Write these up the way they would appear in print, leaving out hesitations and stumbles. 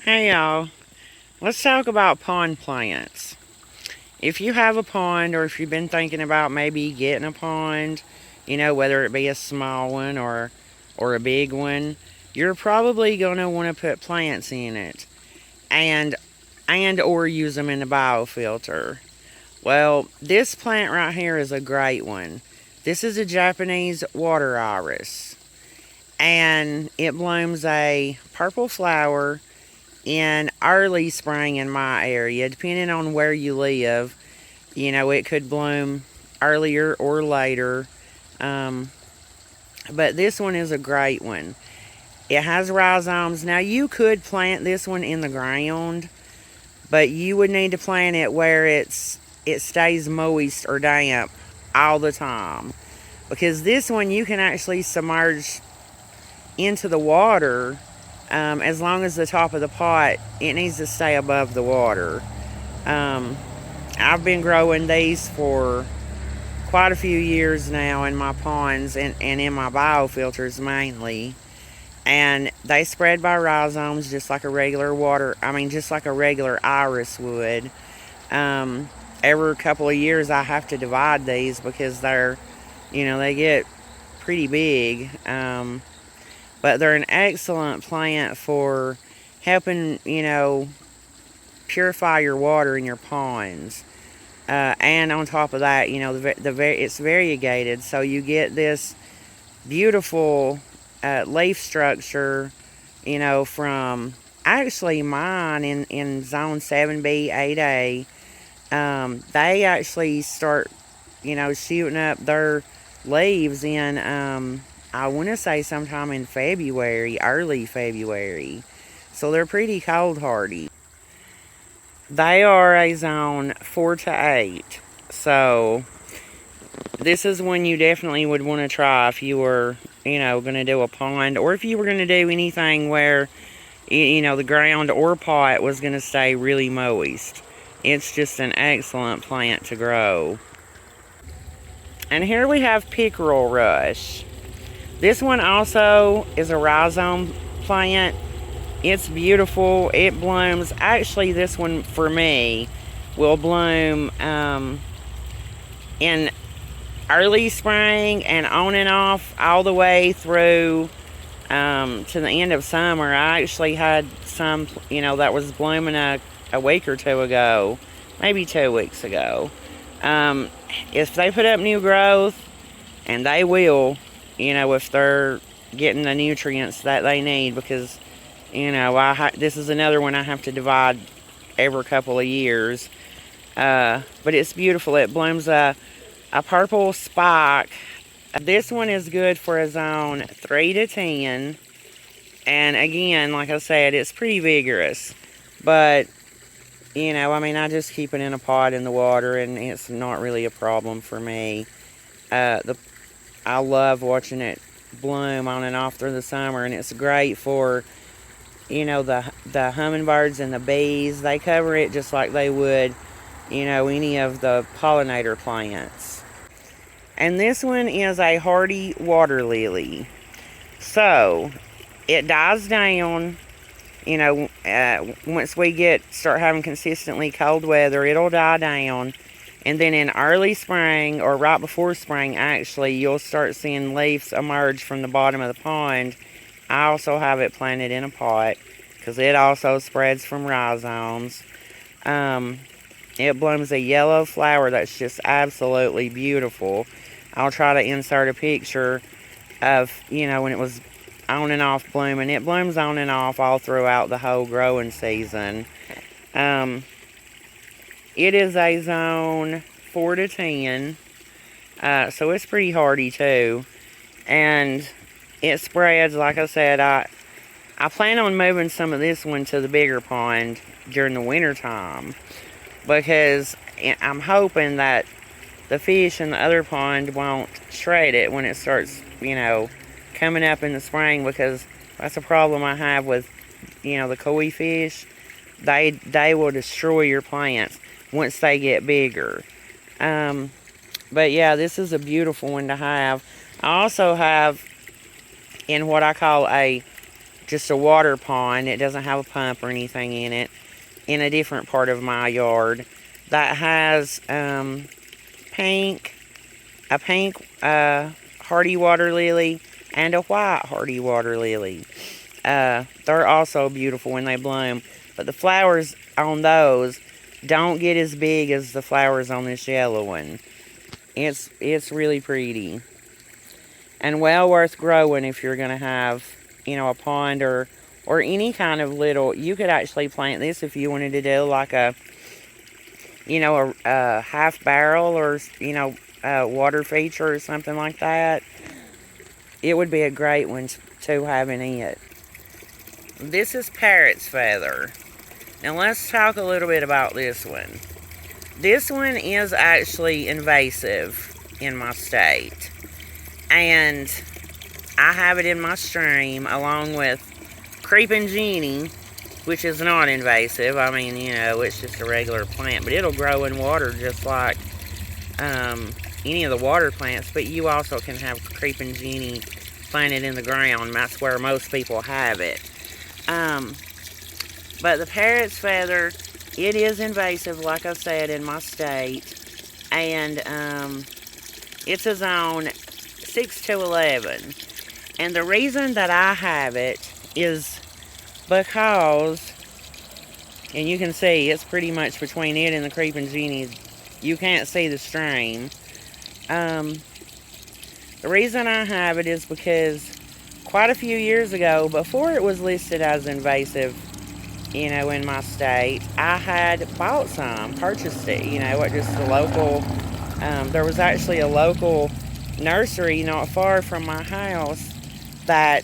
Hey y'all, let's talk about pond plants. If you have a pond or if you've been thinking about maybe getting a pond, whether it be a small one or a big one, you're probably going to want to put plants in it and or use them in the biofilter. Well, this plant right here is a great one. This is a Japanese water iris and it blooms a purple flower in early spring in my area, depending on where you live. It could bloom earlier or later. Um, but this one is a great one. It has rhizomes. Now, you could plant this one in the ground, but you would need to plant it where it stays moist or damp all the time. Because this one you can actually submerge into the water. As long as the top of the pot, it needs to stay above the water. I've been growing these for quite a few years now in my ponds and in my biofilters mainly. And they spread by rhizomes just like a regular just like a regular iris would. Every couple of years I have to divide these because they get pretty big. But they're an excellent plant for helping, purify your water in your ponds. And on top of that, it's variegated, so you get this beautiful leaf structure, from actually mine in zone 7B, 8A. They actually start, shooting up their leaves in, I want to say sometime in February, early February. So they're pretty cold hardy. They are a zone 4 to 8. So this is one you definitely would want to try if you were, going to do a pond, or if you were going to do anything where, the ground or pot was going to stay really moist. It's just an excellent plant to grow. And here we have pickerel rush. This one also is a rhizome plant. It's beautiful. It blooms. Actually, this one for me will bloom in early spring and on and off all the way through to the end of summer. I actually had some, that was blooming a week or two ago, maybe 2 weeks ago. If they put up new growth, and they will, if they're getting the nutrients that they need, because, this is another one I have to divide every couple of years. But it's beautiful. It blooms a purple spike. This one is good for a zone 3 to 10. And again, like I said, it's pretty vigorous. But, I just keep it in a pot in the water, and it's not really a problem for me. I love watching it bloom on and off through the summer, and it's great for, the hummingbirds and the bees. They cover it just like they would, any of the pollinator plants. And this one is a hardy water lily. So, it dies down, once we start having consistently cold weather, it'll die down. And then in early spring, or right before spring actually, you'll start seeing leaves emerge from the bottom of the pond. I also have it planted in a pot because it also spreads from rhizomes. It blooms a yellow flower that's just absolutely beautiful. I'll try to insert a picture of, when it was on and off blooming. It blooms on and off all throughout the whole growing season. It is a zone 4 to 10, so it's pretty hardy too. And it spreads, like I said, I plan on moving some of this one to the bigger pond during the winter time, because I'm hoping that the fish in the other pond won't shred it when it starts, coming up in the spring, because that's a problem I have with, the koi fish. They will destroy your plants once they get bigger. But yeah, this is a beautiful one to have. I also have in what I call a just a water pond. It doesn't have a pump or anything in it, in a different part of my yard that has pink, a pink hardy water lily and a white hardy water lily. They're also beautiful when they bloom, but the flowers on those don't get as big as the flowers on this yellow one. It's really pretty and well worth growing if you're going to have, a pond or any kind of little. You could actually plant this if you wanted to do like a half barrel or a water feature or something like that. It would be a great one to have in it. This is Parrots Feather. Now let's talk a little bit about this one. This one is actually invasive in my state, and I have it in my stream along with Creeping Jenny, which is not invasive. I mean, it's just a regular plant, but it'll grow in water just like any of the water plants. But you also can have Creeping Jenny planted in the ground. That's where most people have it. But the Parrot's Feather, it is invasive, like I said, in my state. And it's a zone 6 to 11. And the reason that I have it is because, and you can see it's pretty much between it and the Creeping Jenny. You can't see the stream. The reason I have it is because quite a few years ago, before it was listed as invasive, in my state, I had bought some, purchased it, at just the local, there was actually a local nursery not far from my house that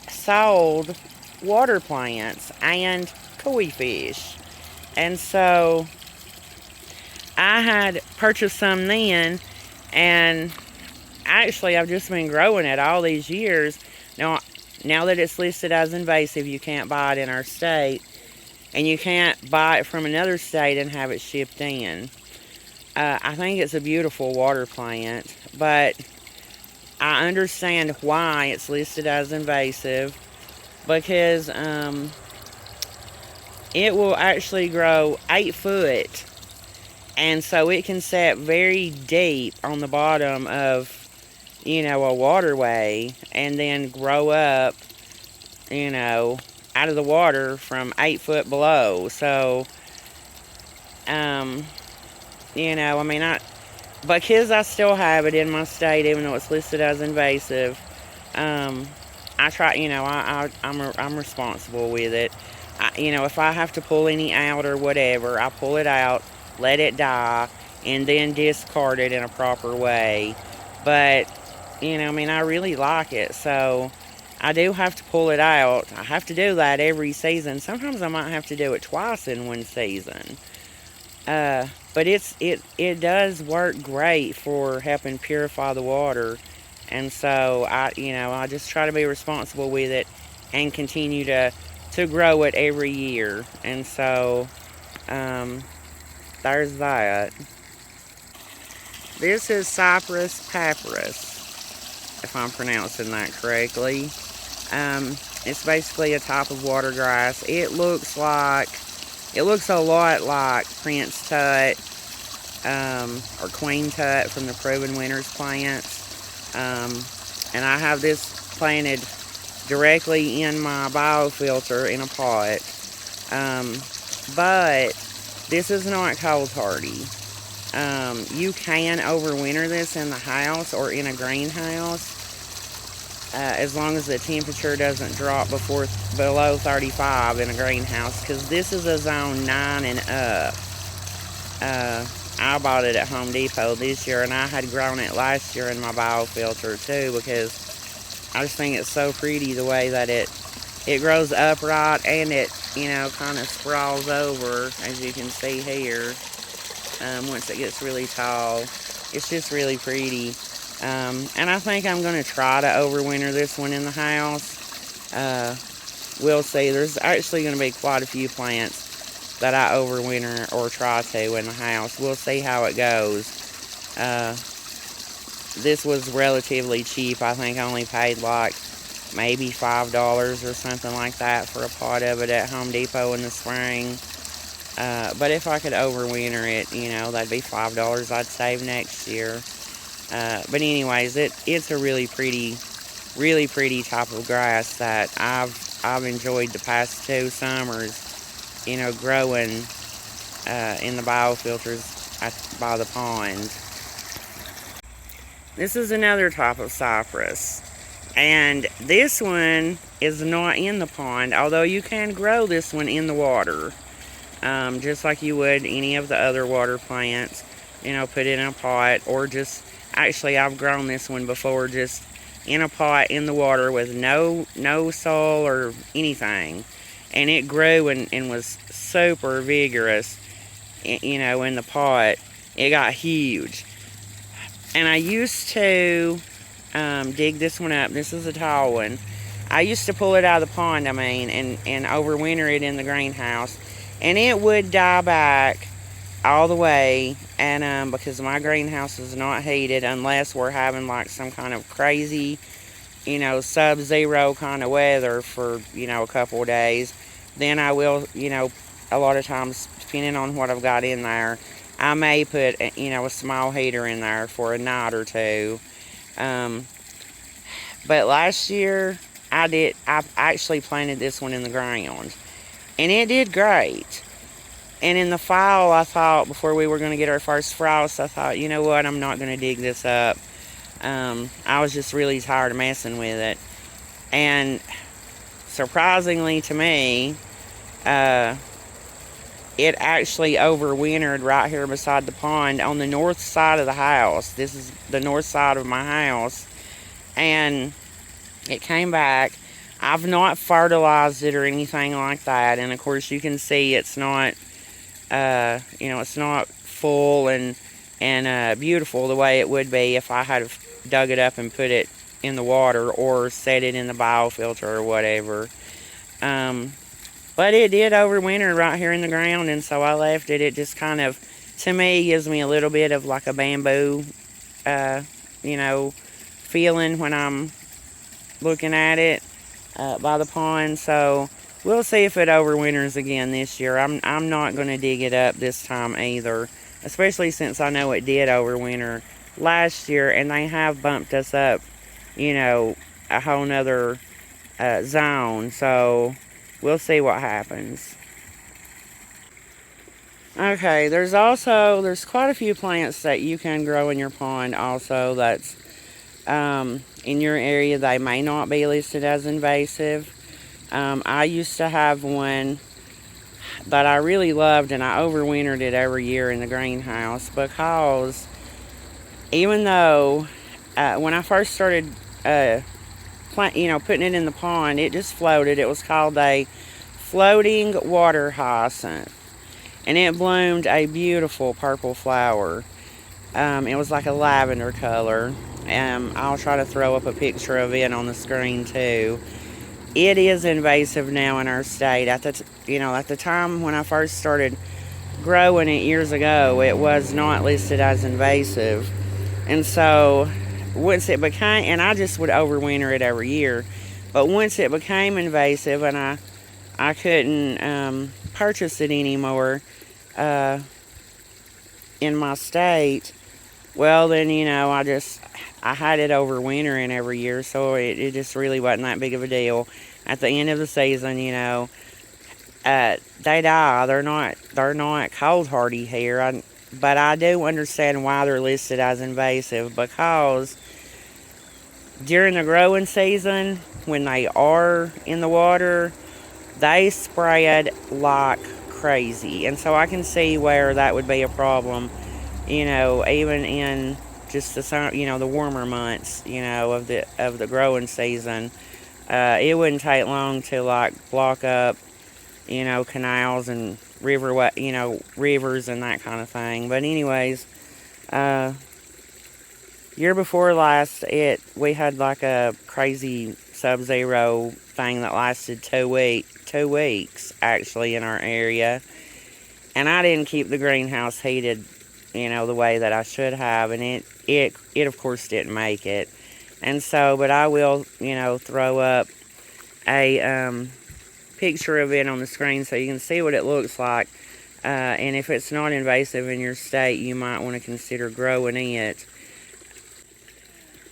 sold water plants and koi fish. And so I had purchased some then, and actually I've just been growing it all these years. Now that it's listed as invasive, you can't buy it in our state, and you can't buy it from another state and have it shipped in. I think it's a beautiful water plant, but I understand why it's listed as invasive, because it will actually grow 8 foot, and so it can set very deep on the bottom of a waterway, and then grow up, out of the water from 8 foot below. So, because I still have it in my state, even though it's listed as invasive, I try, I'm responsible with it. If I have to pull any out or whatever, I pull it out, let it die, and then discard it in a proper way. But I really like it, so I do have to pull it out. I have to do that every season. Sometimes I might have to do it twice in one season. But it does work great for helping purify the water, and so I just try to be responsible with it and continue to grow it every year. And so there's that. This is Cyprus papyrus, if I'm pronouncing that correctly. It's basically a type of water grass. It looks a lot like Prince Tut, or Queen Tut from the Proven Winners plants. And I have this planted directly in my biofilter in a pot. But this is not cold hardy. You can overwinter this in the house or in a greenhouse, as long as the temperature doesn't drop below 35 in a greenhouse, because this is a zone 9 and up. I bought it at Home Depot this year, and I had grown it last year in my biofilter too, because I just think it's so pretty the way that it grows upright, and it kind of sprawls over, as you can see here. Once it gets really tall, it's just really pretty. And I think I'm going to try to overwinter this one in the house. We'll see. There's actually going to be quite a few plants that I overwinter or try to in the house. We'll see how it goes. This was relatively cheap. I think I only paid like maybe $5 or something like that for a pot of it at Home Depot in the spring. But if I could overwinter it, that'd be $5 I'd save next year. But anyways, it's a really pretty type of grass that I've enjoyed the past 2 summers, growing in the biofilters by the pond. This is another type of cypress, and this one is not in the pond, although you can grow this one in the water, just like you would any of the other water plants. Put it in a pot, or just, actually I've grown this one before just in a pot in the water with no soil or anything, and it grew and was super vigorous. In the pot, it got huge. And I used to dig this one up. This is a tall one. I used to pull it out of the pond, and overwinter it in the greenhouse, and it would die back all the way. And because my greenhouse is not heated unless we're having like some kind of crazy, sub-zero kind of weather for a couple of days, then I will, a lot of times, depending on what I've got in there, I may put a small heater in there for a night or two. But last year I actually planted this one in the ground, and it did great. And in the fall, I thought, before we were going to get our first frost, I thought, you know what, I'm not going to dig this up. I was just really tired of messing with it. And surprisingly to me, it actually overwintered right here beside the pond on the north side of the house. This is the north side of my house. And it came back. I've not fertilized it or anything like that. And of course you can see it's not, it's not full and beautiful the way it would be if I had dug it up and put it in the water or set it in the biofilter or whatever. But it did overwinter right here in the ground, and so I left it. It just kind of, to me, gives me a little bit of like a bamboo, feeling when I'm looking at it by the pond. So we'll see if it overwinters again this year. I'm not going to dig it up this time either, especially since I know it did overwinter last year, and they have bumped us up, a whole nother zone. So we'll see what happens. Okay, there's quite a few plants that you can grow in your pond also that's in your area. They may not be listed as invasive. I used to have one that I really loved, and I overwintered it every year in the greenhouse, because even though when I first started putting it in the pond, it just floated. It was called a floating water hyacinth, and it bloomed a beautiful purple flower. It was like a lavender color. I'll try to throw up a picture of it on the screen too. It is invasive now in our state. At the time when I first started growing it years ago, it was not listed as invasive, and so once it became, and I just would overwinter it every year, but once it became invasive and I couldn't purchase it anymore in my state, well then, I had it overwintering every year, so it just really wasn't that big of a deal. At the end of the season, they die. They're not cold hardy here. But I do understand why they're listed as invasive, because during the growing season, when they are in the water, they spread like crazy. And so I can see where that would be a problem, even in just the warmer months, of the growing season. It wouldn't take long to like block up, canals and rivers and that kind of thing. But anyways, year before last, we had like a crazy sub-zero thing that lasted 2 weeks actually in our area, and I didn't keep the greenhouse heated, the way that I should have, and it of course didn't make it. And so, but I will, throw up a picture of it on the screen so you can see what it looks like. And if it's not invasive in your state, you might want to consider growing it.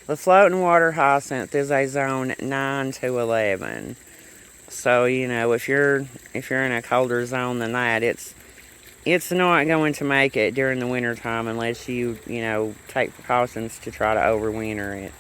The floating water hyacinth is a zone 9 to 11. So, if you're in a colder zone than that, it's not going to make it during the winter time unless you take precautions to try to overwinter it.